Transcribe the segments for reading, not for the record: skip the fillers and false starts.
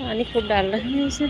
पानी खूब डाल रहे हैं इसे।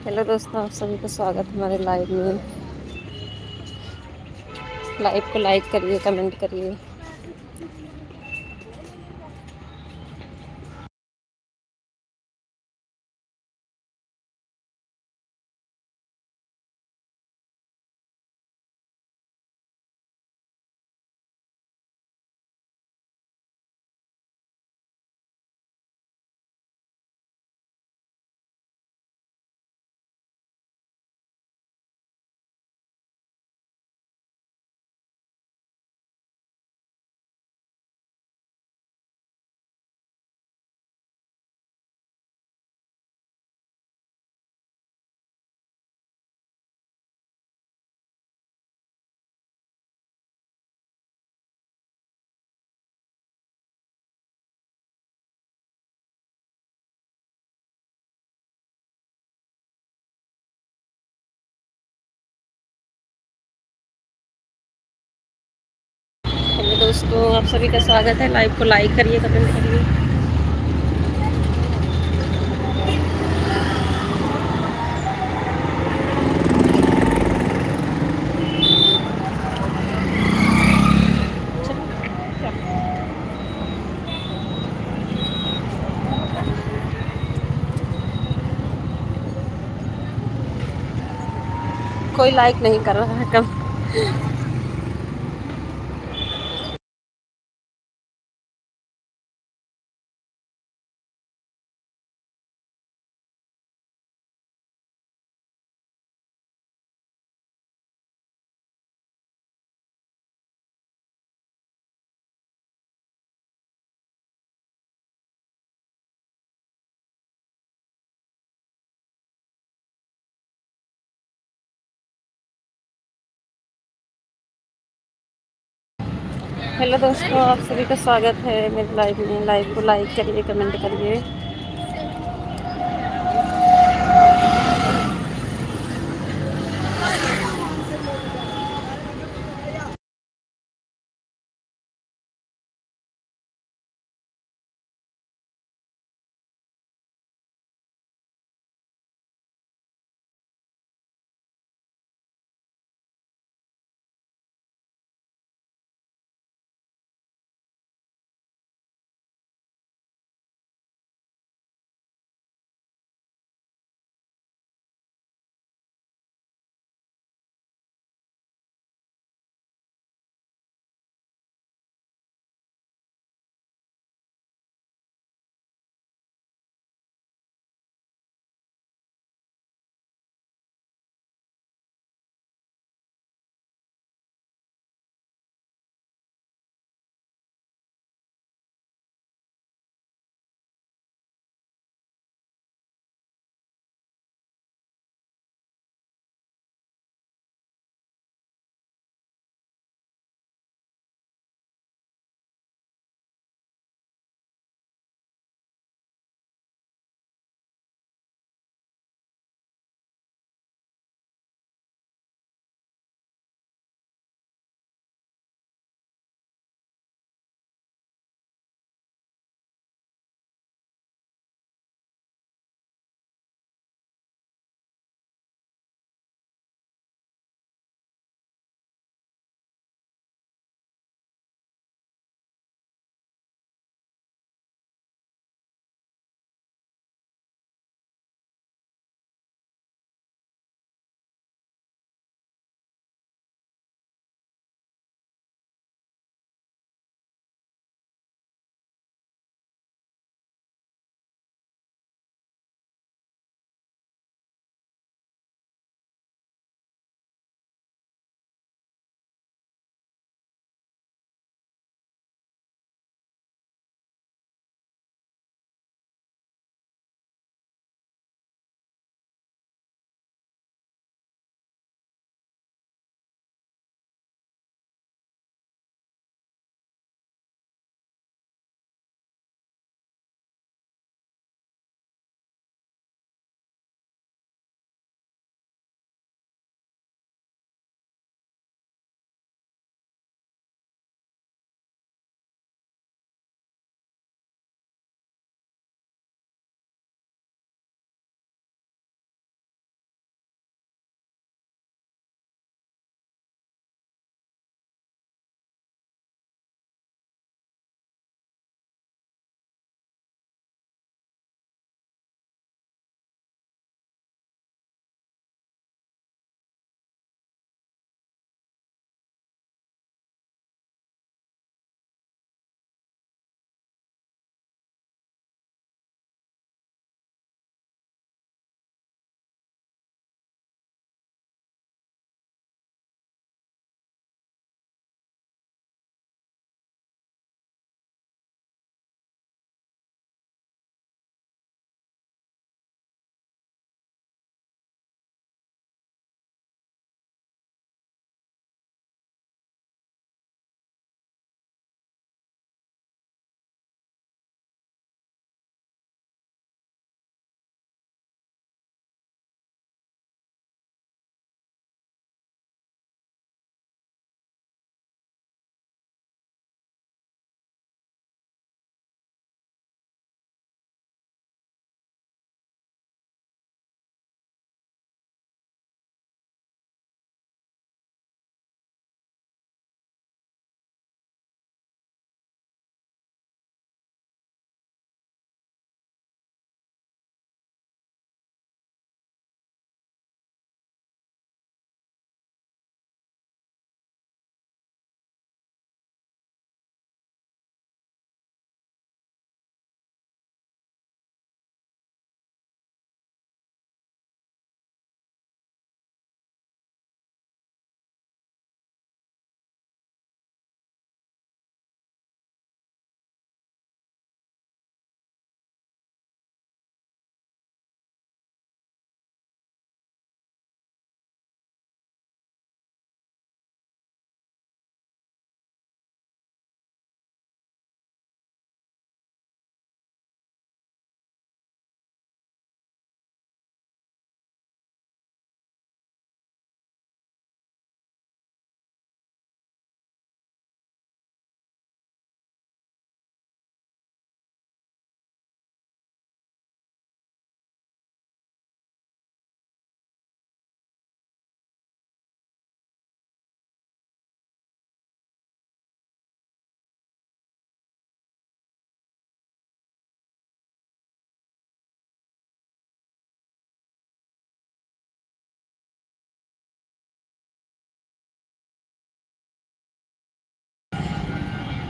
हेलो दोस्तों, आप सभी का स्वागत है हमारे लाइव में। लाइव को लाइक करिए, कमेंट करिए। हेलो दोस्तों, आप सभी का स्वागत है। लाइव को लाइक करिए, कमेंट करिए। कोई लाइक नहीं कर रहा है कम। हेलो दोस्तों, आप सभी का स्वागत है मेरे लाइव में। लाइव को लाइक करिए, कमेंट करिए।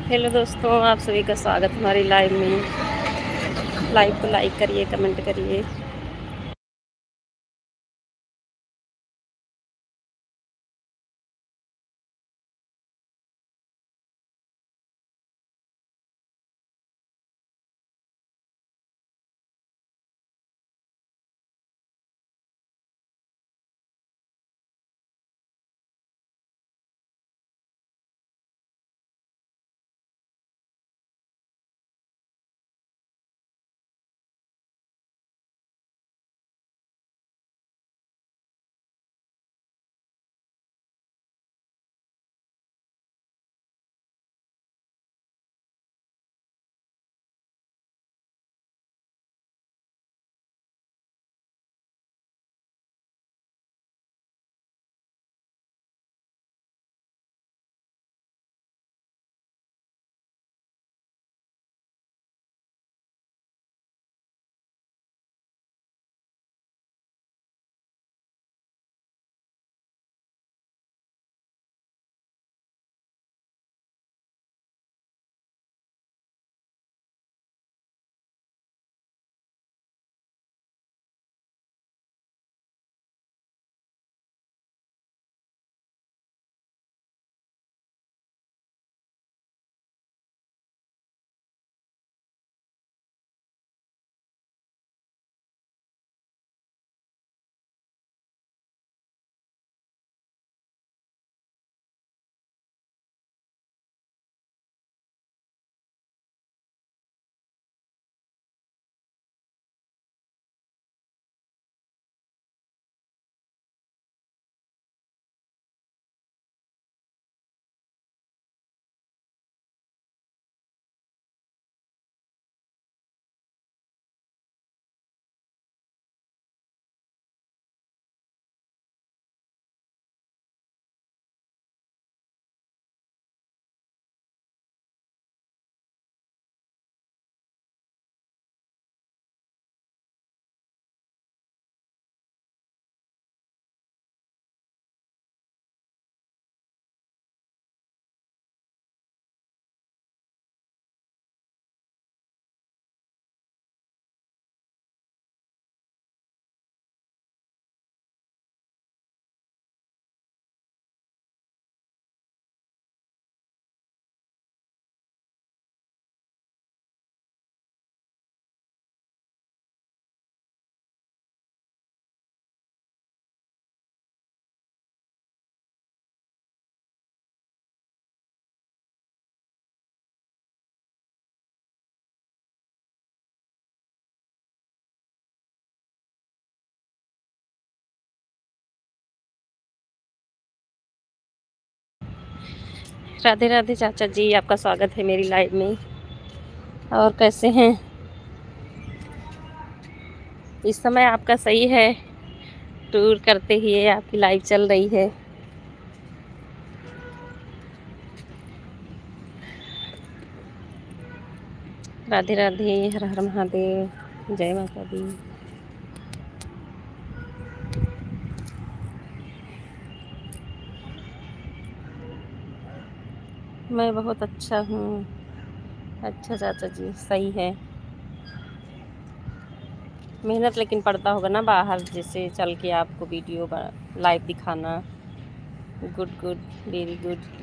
हेलो दोस्तों, आप सभी का स्वागत हमारी लाइव में। लाइव को लाइक करिए, कमेंट करिए। राधे राधे चाचा जी, आपका स्वागत है मेरी लाइव में। और कैसे हैं? इस समय आपका सही है? टूर करते हुए आपकी लाइव चल रही है। राधे राधे, हर हर महादेव, जय माता दी। मैं बहुत अच्छा हूँ। अच्छा चाचा जी, सही है। मेहनत लेकिन पड़ता होगा ना, बाहर जैसे चल के आपको वीडियो लाइव दिखाना। Good good, very good.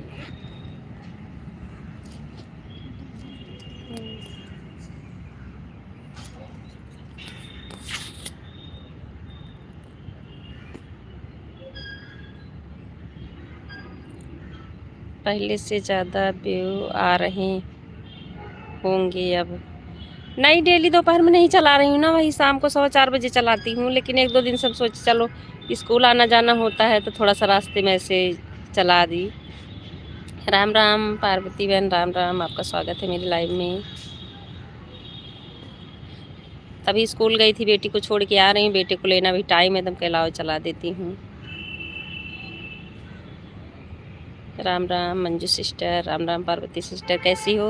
पहले से ज़्यादा व्यू आ रहे होंगे अब। नहीं, डेली दोपहर में नहीं चला रही हूँ ना, वही शाम को 4:15 बजे चलाती हूँ। लेकिन एक दो दिन सब सोचे चलो स्कूल आना जाना होता है तो थोड़ा सा रास्ते में ऐसे चला दी। राम राम पार्वती बहन, राम राम, आपका स्वागत है मेरी लाइव में। तभी स्कूल गई थी, बेटी को छोड़ के आ रही हूँ, बेटे को लेना भी टाइम है, एकदम कहलाओ चला देती हूँ। राम राम मंजू सिस्टर, राम राम पार्वती सिस्टर, कैसी हो?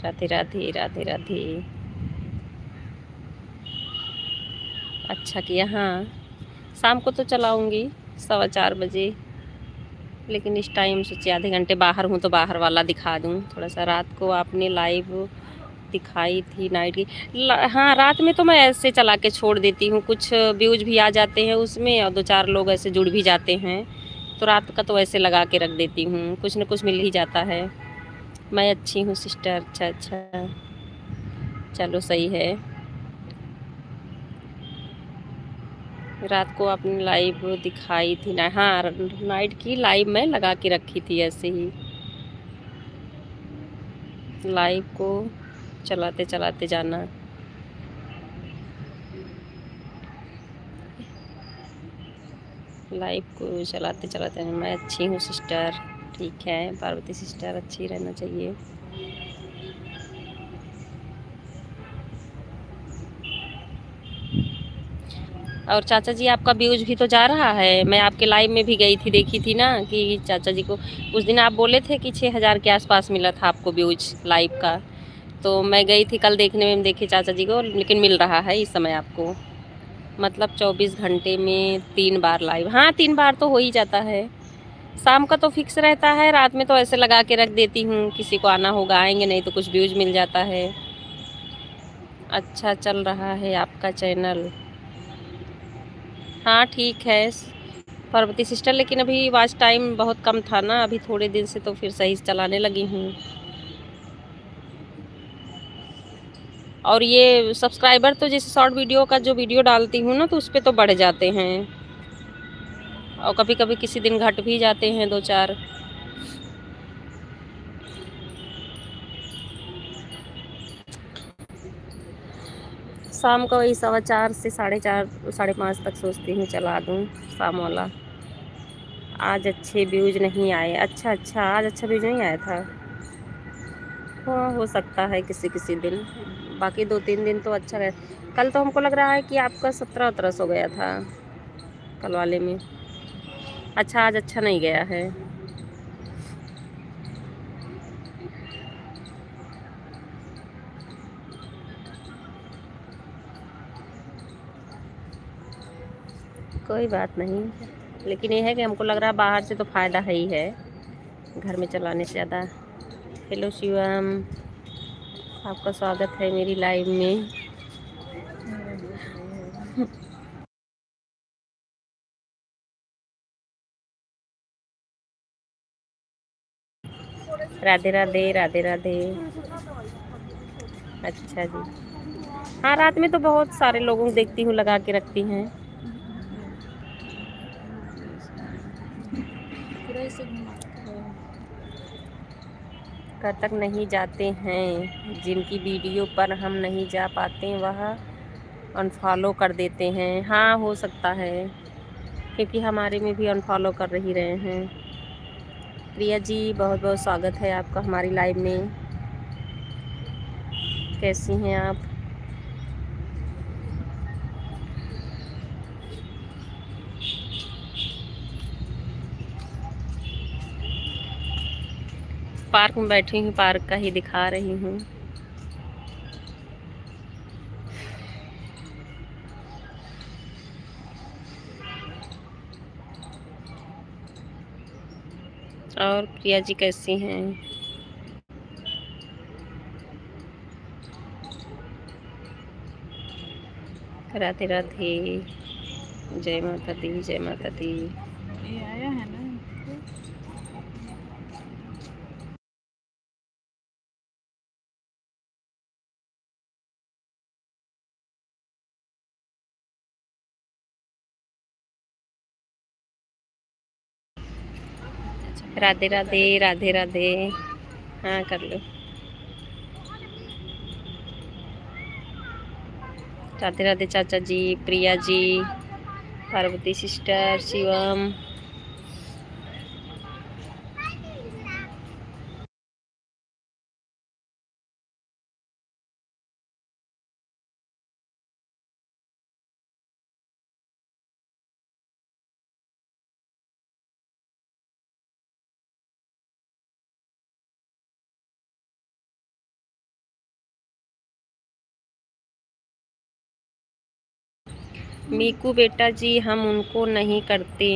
राधे राधे, राधे राधे। अच्छा किया। हाँ, शाम को तो चलाऊँगी 4:15 बजे, लेकिन इस टाइम सोचे आधे घंटे बाहर हूँ तो बाहर वाला दिखा दूँ थोड़ा सा। रात को आपने लाइव दिखाई थी नाइट की। हाँ, रात में तो मैं ऐसे चला के छोड़ देती हूँ, कुछ व्यूज भी आ जाते हैं उसमें और 2-4 लोग ऐसे जुड़ भी जाते हैं, तो रात का तो ऐसे लगा के रख देती हूँ, कुछ न कुछ मिल ही जाता है। मैं अच्छी हूँ सिस्टर। अच्छा अच्छा, चलो सही है। रात को आपने लाइव दिखाई थी ना? हाँ, नाइट की लाइव मैं लगा के रखी थी ऐसे ही, लाइव को चलाते चलाते जाना। लाइव को चलाते चलाते मैं अच्छी हूँ सिस्टर। ठीक है पार्वती सिस्टर, अच्छी रहना चाहिए। और चाचा जी आपका व्यूज भी तो जा रहा है। मैं आपके लाइव में भी गई थी, देखी थी ना कि चाचा जी को उस दिन आप बोले थे कि 6,000 के आसपास मिला था आपको व्यूज लाइव का, तो मैं गई थी कल देखने में, देखे चाचा जी को, लेकिन मिल रहा है इस समय आपको। मतलब 24 घंटे में 3 बार लाइव। हाँ, 3 बार तो हो ही जाता है। शाम का तो फिक्स रहता है, रात में तो ऐसे लगा के रख देती हूँ, किसी को आना होगा आएंगे, नहीं तो कुछ व्यूज मिल जाता है। अच्छा चल रहा है आपका चैनल। हाँ ठीक है पार्वती सिस्टर, लेकिन अभी वॉच टाइम बहुत कम था ना, अभी थोड़े दिन से तो फिर सही से चलाने लगी हूँ। और ये सब्सक्राइबर तो जैसे शॉर्ट वीडियो का जो वीडियो डालती हूँ ना, तो उस पर तो बढ़ जाते हैं, और कभी कभी किसी दिन घट भी जाते हैं 2-4। शाम का वही 4:15 से 4:30 5:30 तक सोचती हूँ चला दूँ शाम वाला। आज अच्छे व्यूज नहीं आए। अच्छा अच्छा, आज अच्छा व्यूज नहीं आया था। हाँ, हो सकता है किसी किसी दिन, बाकी 2-3 दिन तो अच्छा रहे। कल तो हमको लग रहा है कि आपका 1700 गया था कल वाले में। अच्छा, आज अच्छा नहीं गया है। कोई बात नहीं, लेकिन ये है कि हमको लग रहा है बाहर से तो फ़ायदा है ही है, घर में चलाने से ज़्यादा। हेलो शिवम, आपका स्वागत है मेरी लाइव में। राधे राधे, राधे राधे। अच्छा जी। हाँ, रात में तो बहुत सारे लोगों को देखती हूँ लगा के रखती हैं। घर तक नहीं जाते हैं, जिनकी वीडियो पर हम नहीं जा पाते वह अनफॉलो कर देते हैं। हाँ, हो सकता है, क्योंकि हमारे में भी अनफॉलो कर ही रहे हैं। प्रिया जी, बहुत बहुत स्वागत है आपका हमारी लाइव में। कैसी हैं आप? पार्क में बैठी हूँ, पार्क का ही दिखा रही हूँ। और प्रिया जी कैसी हैं? राधे राधे, जय माता दी, जय माता दी। ये आया है ना। राधे राधे, राधे राधे। हाँ कर लो। राधे राधे चाचा जी, प्रिया जी, पार्वती सिस्टर, शिवम। मीकू बेटा जी हम उनको नहीं करते,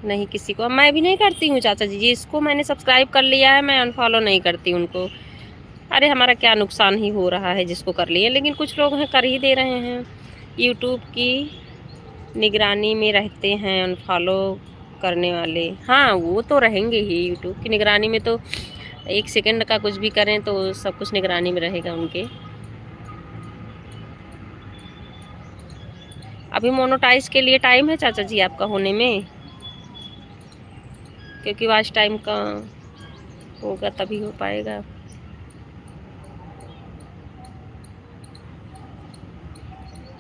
नहीं किसी को, मैं भी नहीं करती हूँ चाचा जी। जिसको मैंने सब्सक्राइब कर लिया है मैं अनफॉलो नहीं करती उनको। अरे हमारा क्या नुकसान ही हो रहा है जिसको कर लिए, लेकिन कुछ लोग हैं कर ही दे रहे हैं। यूट्यूब की निगरानी में रहते हैं अनफॉलो करने वाले। हाँ वो तो रहेंगे ही, यूट्यूब की निगरानी में तो 1 सेकंड का कुछ भी करें तो सब कुछ निगरानी में रहेगा उनके। अभी मोनोटाइज के लिए टाइम है चाचा जी आपका होने में, क्योंकि वॉच टाइम का होगा तभी हो पाएगा।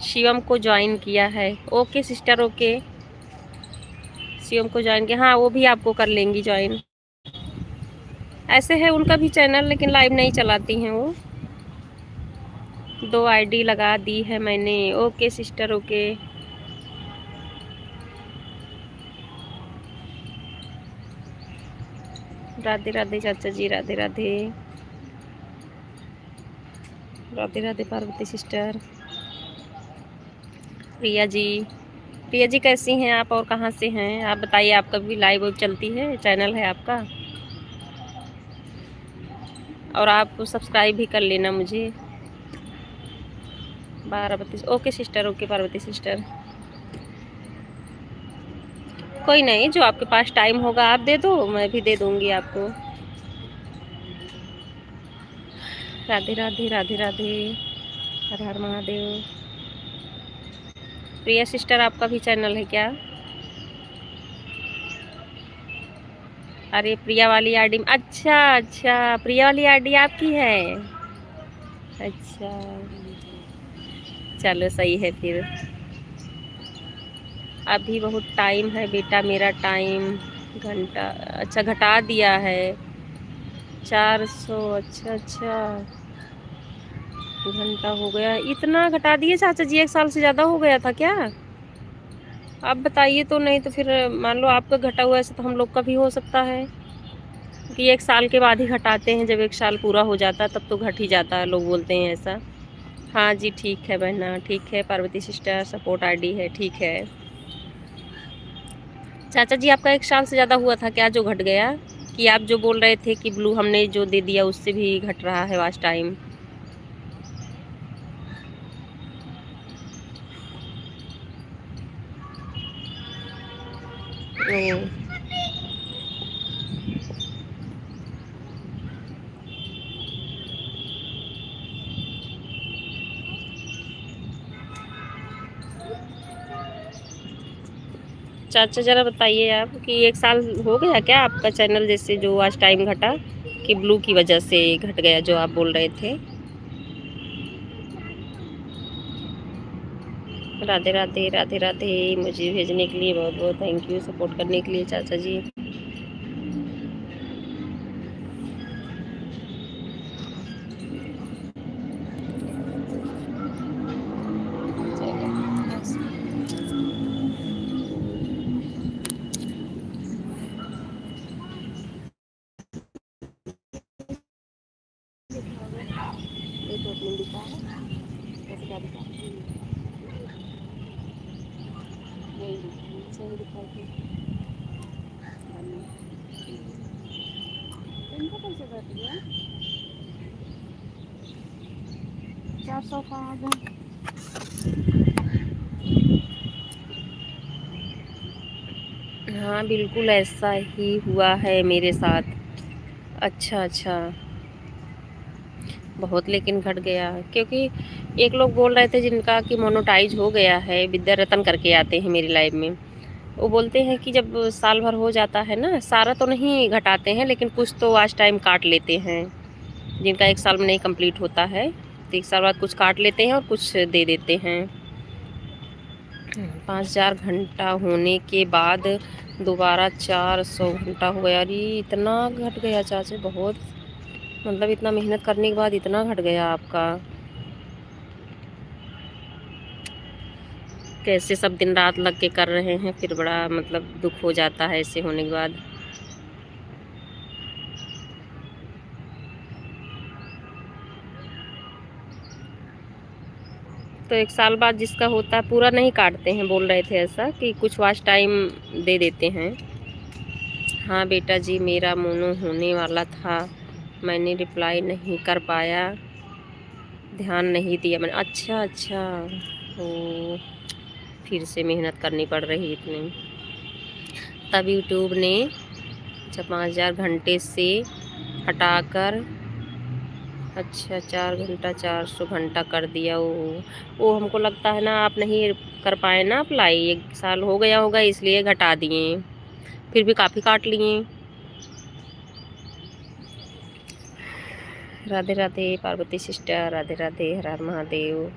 शिवम को ज्वाइन किया है, ओके सिस्टर ओके। शिवम को ज्वाइन किया, हाँ वो भी आपको कर लेंगी ज्वाइन। ऐसे है उनका भी चैनल, लेकिन लाइव नहीं चलाती हैं वो। 2 आईडी लगा दी है मैंने, okay sister okay. Radhe Radhe चाचा जी, राधे राधे। राधे राधे पार्वती सिस्टर। प्रिया जी, प्रिया जी कैसी हैं आप और कहाँ से हैं आप बताइए। आपका भी लाइव चलती है, चैनल है आपका, और आप सब्सक्राइब भी कर लेना मुझे। Parvati okay sister okay, Parvati sister. कोई नहीं, जो आपके पास टाइम होगा आप दे दो, मैं भी दे दूंगी आपको। राधे राधे, राधे राधे, हर हर महादेव। प्रिया सिस्टर आपका भी चैनल है क्या? अरे प्रिया वाली आईडी, अच्छा अच्छा, प्रिया वाली आईडी आपकी है, अच्छा चलो सही है फिर। अभी बहुत टाइम है बेटा, मेरा टाइम घंटा, अच्छा घटा दिया है 400, अच्छा अच्छा घंटा हो गया, इतना घटा दिए चाचा जी, 1 साल से ज़्यादा हो गया था क्या? आप बताइए तो, नहीं तो फिर मान लो आपका घटा हुआ, ऐसे तो हम लोग का भी हो सकता है कि 1 साल के बाद ही घटाते हैं, जब 1 साल पूरा हो जाता है तब तो घट ही जाता है, लोग बोलते हैं ऐसा। हाँ जी ठीक है बहना, ठीक है पार्वती सिस्टर, सपोर्ट आईडी है, ठीक है। चाचा जी आपका 1 साल से ज़्यादा हुआ था क्या जो घट गया? कि आप जो बोल रहे थे कि ब्लू हमने जो दे दिया उससे भी घट रहा है वाच टाइम? ओ, चाचा ज़रा बताइए आप कि 1 साल हो गया क्या आपका चैनल जैसे जो वाच टाइम घटा, कि ब्लू की वजह से घट गया जो आप बोल रहे थे? राधे राधे, राधे राधे, मुझे भेजने के लिए बहुत बहुत थैंक यू, सपोर्ट करने के लिए चाचा जी। हाँ बिल्कुल ऐसा ही हुआ है मेरे साथ। अच्छा अच्छा, बहुत लेकिन घट गया, क्योंकि एक लोग बोल रहे थे जिनका कि मोनोटाइज हो गया है, विद्या रतन करके आते हैं मेरी लाइव में। वो बोलते हैं कि जब साल भर हो जाता है ना, सारा तो नहीं घटाते हैं लेकिन कुछ तो वॉच टाइम काट लेते हैं, जिनका 1 साल में नहीं कंप्लीट होता है तो 1 साल बाद कुछ काट लेते हैं और कुछ दे देते हैं। 5000 घंटा होने के बाद दोबारा 400 घंटा हो गया। अरे इतना घट गया चाचा, बहुत, मतलब इतना मेहनत करने के बाद इतना घट गया आपका। कैसे सब दिन रात लग के कर रहे हैं, फिर बड़ा मतलब दुख हो जाता है ऐसे होने के बाद। तो 1 साल बाद जिसका होता है पूरा नहीं काटते हैं, बोल रहे थे ऐसा कि कुछ वॉच टाइम दे देते हैं। हाँ बेटा जी, मेरा मोनो होने वाला था, मैंने रिप्लाई नहीं कर पाया, ध्यान नहीं दिया मैंने। अच्छा अच्छा, ओ फिर से मेहनत करनी पड़ रही इतनी। तब यूट्यूब ने अच्छा 5000 घंटे से हटाकर अच्छा 4 घंटा 400 घंटा कर दिया। वो हमको लगता है ना आप नहीं कर पाए ना अप्लाई, 1 साल हो गया होगा इसलिए घटा दिए, फिर भी काफ़ी काट लिए। राधे राधे पार्वती सिस्टर, राधे राधे, हर हर महादेव,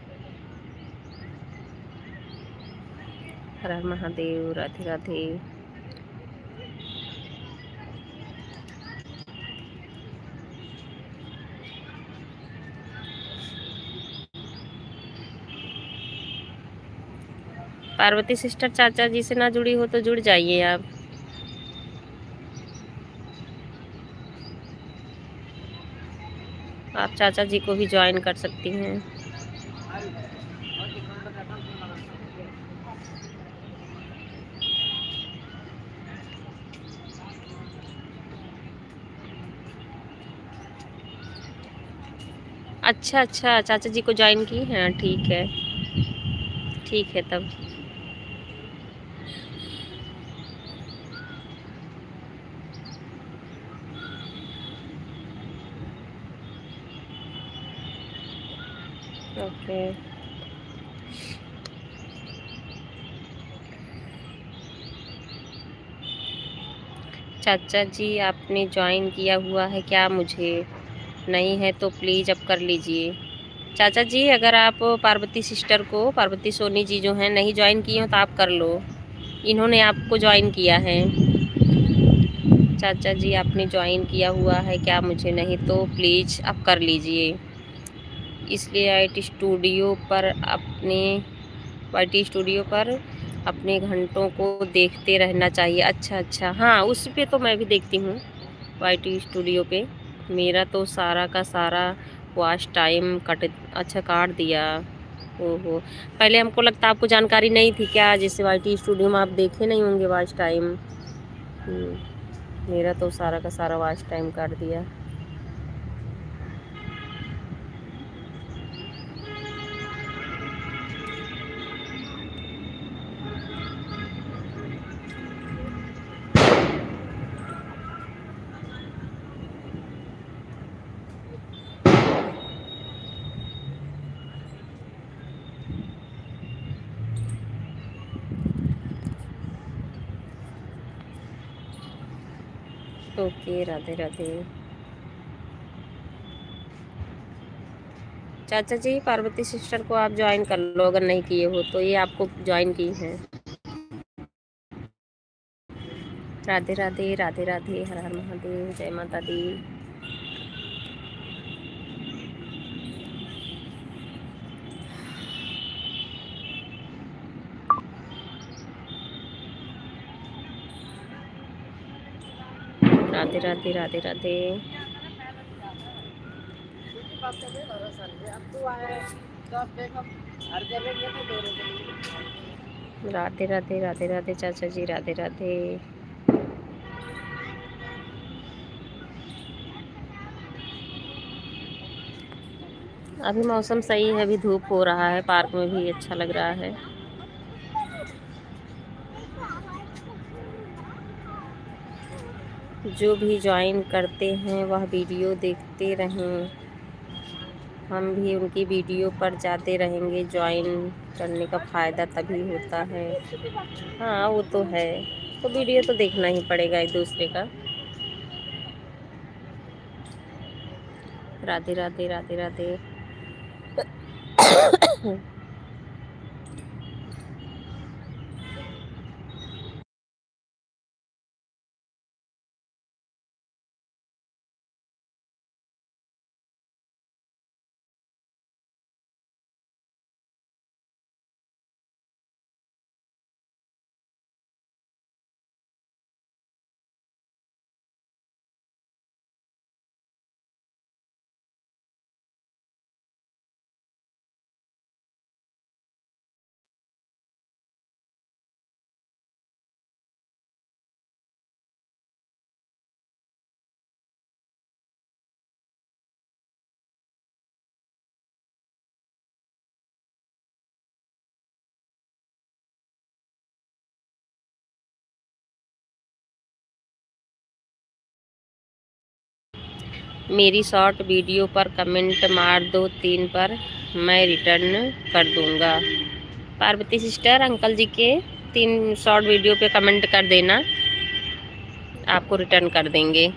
हर हर महादेव, राधे राधे। पार्वती सिस्टर चाचा जी से ना जुड़ी हो तो जुड़ जाइए आप। आप चाचा जी को भी ज्वाइन कर सकती हैं। अच्छा अच्छा, चाचा जी को ज्वाइन की हैं, ठीक है तब। ओके। चाचा जी आपने ज्वाइन किया हुआ है क्या? मुझे नहीं है तो प्लीज़ अब कर लीजिए। चाचा जी अगर आप पार्वती सिस्टर को, पार्वती सोनी जी जो हैं नहीं ज्वाइन किए हो तो आप कर लो, इन्होंने आपको ज्वाइन किया है। चाचा जी आपने ज्वाइन किया हुआ है क्या? मुझे नहीं तो प्लीज़ आप कर लीजिए। इसलिए आईटी स्टूडियो पर अपने वाईटी स्टूडियो पर अपने घंटों को देखते रहना चाहिए। अच्छा अच्छा, हाँ उस पे तो मैं भी देखती हूँ, वाईटी स्टूडियो पे। मेरा तो सारा का सारा वॉच टाइम कट, अच्छा काट दिया। ओहो, पहले हमको लगता आपको जानकारी नहीं थी क्या, जैसे वाईटी स्टूडियो में आप देखे नहीं होंगे वॉच टाइम। मेरा तो सारा का सारा वॉच टाइम काट दिया। ओके, राधे राधे। चाचा जी पार्वती सिस्टर को आप ज्वाइन कर लो अगर नहीं किए हो तो, ये आपको ज्वाइन की हैं। राधे राधे, राधे राधे, हर हर महादेव, जय माता दी। राधे राधे, राधे राधे। राधे राधे, राधे राधे चाचा जी, राधे राधे। अभी मौसम सही है, अभी धूप हो रहा है, पार्क में भी अच्छा लग रहा है। जो भी ज्वाइन करते हैं वह वीडियो देखते रहें, हम भी उनकी वीडियो पर जाते रहेंगे। ज्वाइन करने का फ़ायदा तभी होता है। हाँ वो तो है, तो वीडियो तो देखना ही पड़ेगा एक दूसरे का। राधे राधे, राधे राधे। मेरी शॉर्ट वीडियो पर कमेंट मार दो 3 पर, मैं रिटर्न कर दूंगा। पार्वती सिस्टर अंकल जी के 3 शॉर्ट वीडियो पे कमेंट कर देना, आपको रिटर्न कर देंगे।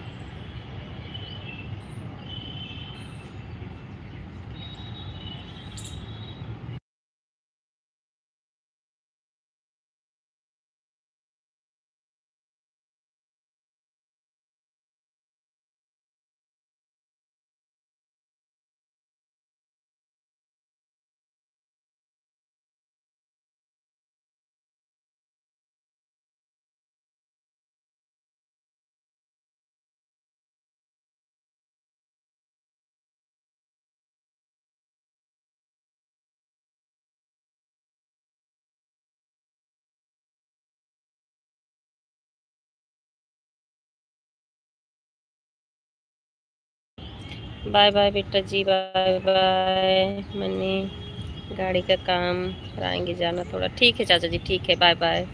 बाय बाय बेटा जी, बाय बाय। मैंने गाड़ी का काम कराएंगे जाना थोड़ा। ठीक है चाचा जी, ठीक है, बाय बाय।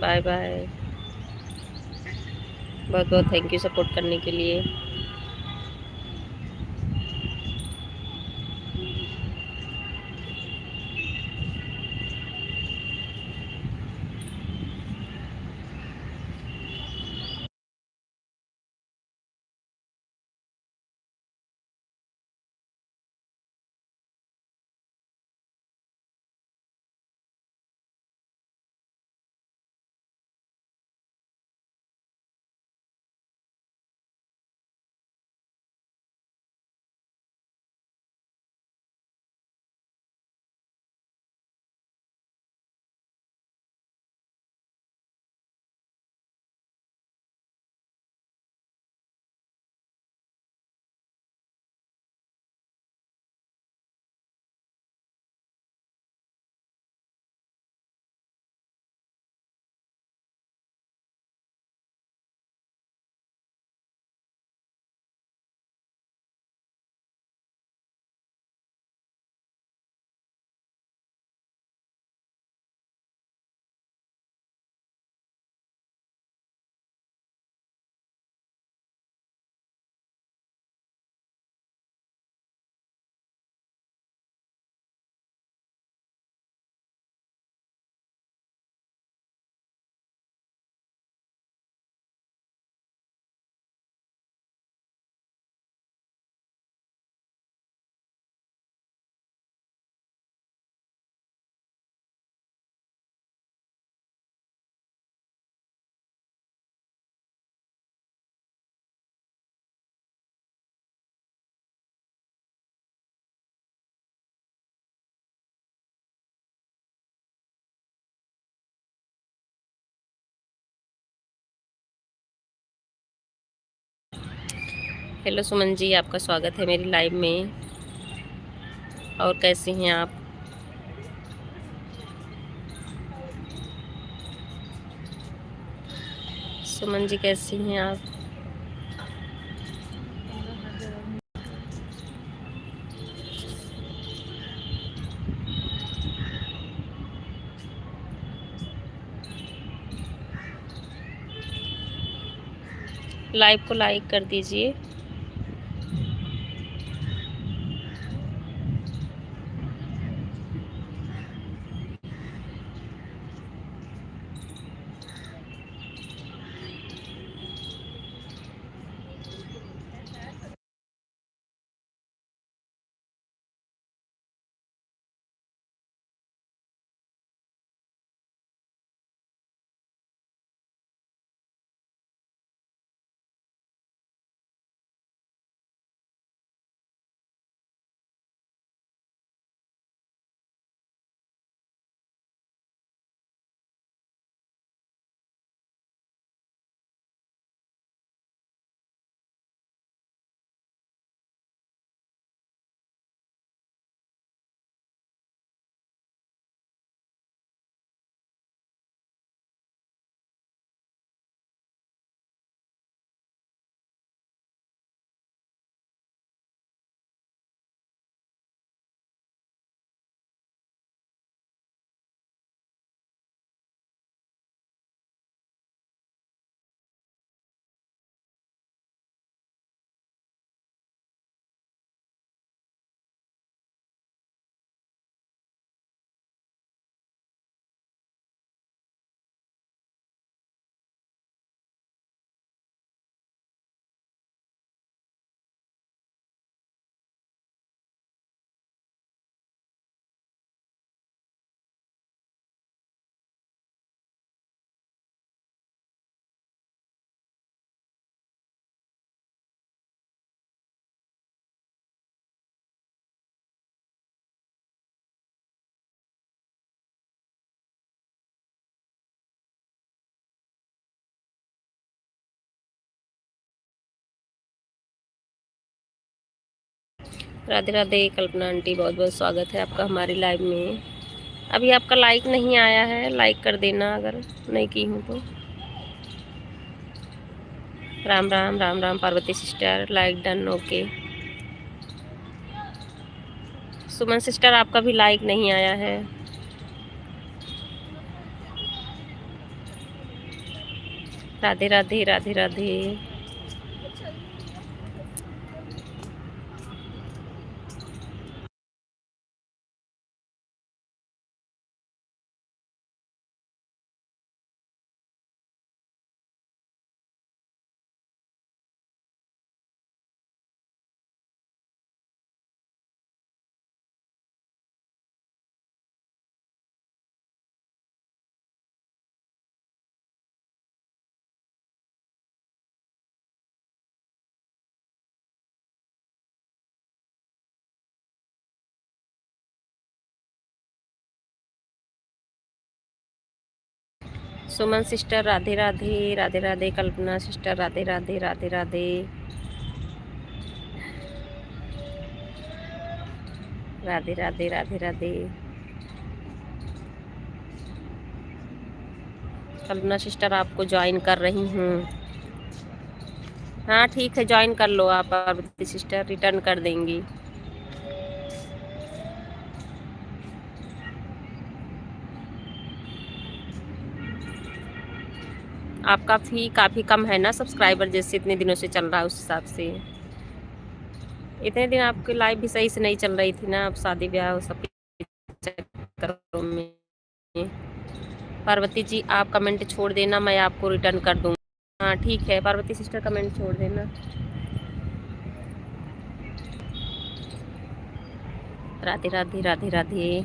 Bye bye. बहुत बहुत थैंक यू सपोर्ट करने के लिए। हेलो सुमन जी, आपका स्वागत है मेरी लाइव में। और कैसी हैं आप? सुमन जी कैसी हैं आप? लाइव को लाइक कर दीजिए। राधे राधे कल्पना आंटी, बहुत बहुत स्वागत है आपका हमारी लाइव में। अभी आपका लाइक नहीं आया है, लाइक कर देना अगर नहीं की हूँ तो। Ram Ram Ram Ram Parvati sister, like done, okay. Suman sister आपका भी लाइक नहीं आया है। Radhe Radhe Radhe Radhe. Suman sister Radhe Radhe Radhe Radhe. Kalpana sister Radhe Radhe Radhe Radhe. Radhe Radhe Radhe Radhe. Kalpana sister आपको ज्वाइन कर रही हूँ। हाँ ठीक है, ज्वाइन कर लो आप। पार्वती सिस्टर रिटर्न कर देंगी। आपका फी काफ़ी कम है ना सब्सक्राइबर, जैसे इतने दिनों से चल रहा है उस हिसाब से। इतने दिन आपकी लाइव भी सही से नहीं चल रही थी ना, अब शादी ब्याह सब के चक्करों में। पार्वती जी आप कमेंट छोड़ देना, मैं आपको रिटर्न कर दूँगी। हाँ ठीक है पार्वती सिस्टर, कमेंट छोड़ देना। Radhe Radhe Radhe Radhe.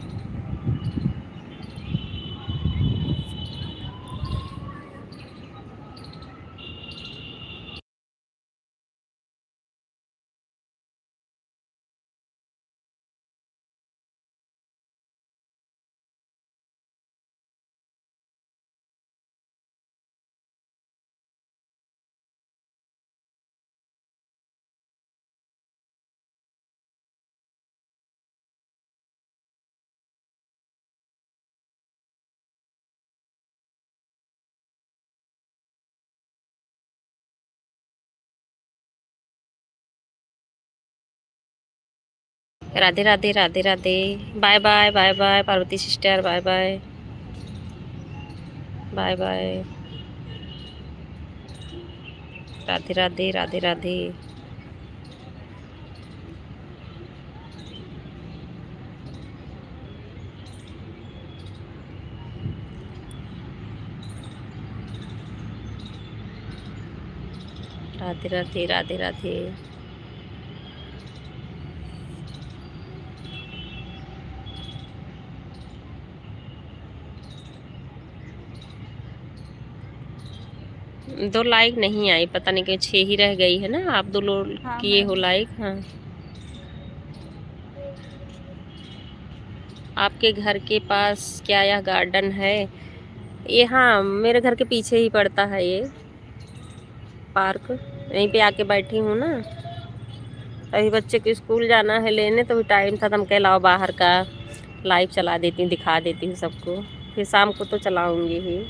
Radhe Radhe Radhe Radhe. Bye bye bye bye Parvati sister, bye bye bye bye. Radhe Radhe Radhe Radhe. Radhe Radhe Radhe Radhe. दो लाइक नहीं आई, पता नहीं क्यों, 6 ही रह गई है ना। आप दो लोग किए हो लाइक। हाँ आपके घर के पास क्या यह गार्डन है? ये हाँ मेरे घर के पीछे ही पड़ता है ये पार्क। यहीं पे आके बैठी हूँ ना। अभी बच्चे को स्कूल जाना है लेने, तो भी टाइम था तो हम कह लाओ बाहर का लाइव चला देती हूँ, दिखा देती हूँ सबको। फिर शाम को तो चलाऊँगी ही।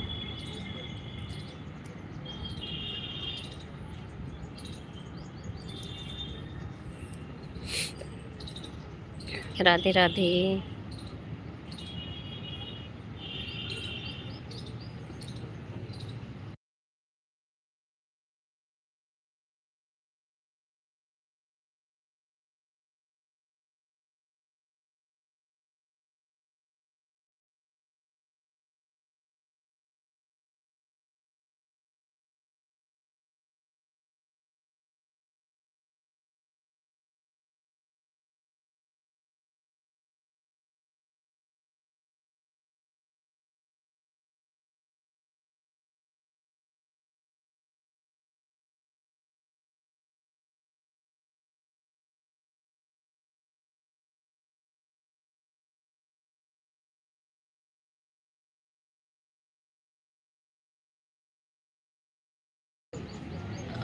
राधे राधे।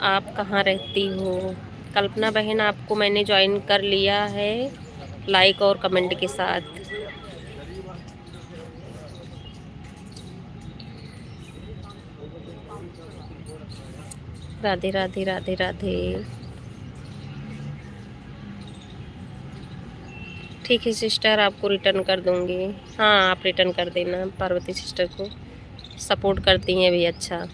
आप कहाँ रहती हो? कल्पना बहन, आपको मैंने ज्वाइन कर लिया है लाइक और कमेंट के साथ। राधे राधे राधे राधे। ठीक है सिस्टर, आपको रिटर्न कर दूंगी। हाँ, आप रिटर्न कर देना, पार्वती सिस्टर को सपोर्ट करती हैं भी अच्छा।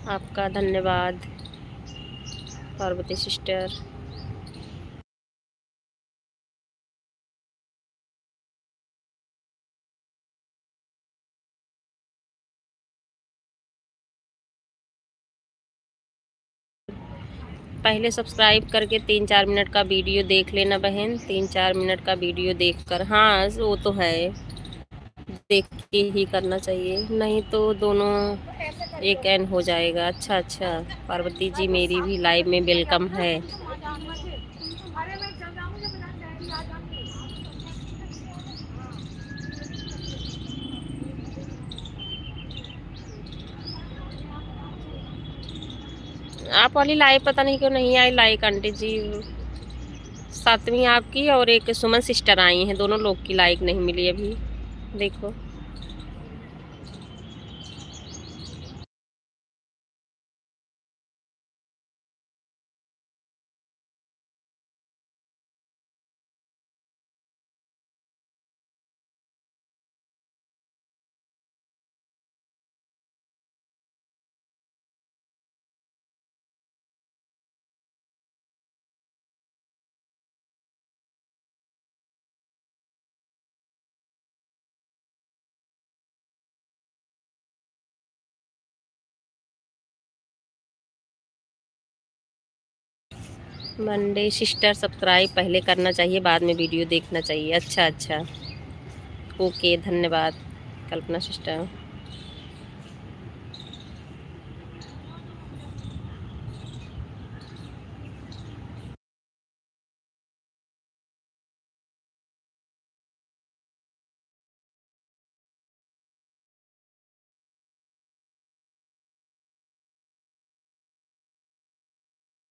आपका धन्यवाद पार्वती सिस्टर। पहले सब्सक्राइब करके 3-4 मिनट का वीडियो देख लेना बहन, 3-4 मिनट का वीडियो देखकर। हाँ वो तो है, देख के ही करना चाहिए, नहीं तो दोनों एक एंड हो जाएगा। अच्छा अच्छा, पार्वती जी मेरी भी लाइव में वेलकम है। आप वाली लाइव पता नहीं क्यों नहीं आई लाइक आंटी जी। 7वीं आपकी और एक सुमन सिस्टर आई हैं, दोनों लोग की लाइक नहीं मिली अभी, देखो। मंडे सिस्टर, सब्सक्राइब पहले करना चाहिए, बाद में वीडियो देखना चाहिए। अच्छा अच्छा, ओके, धन्यवाद कल्पना सिस्टर।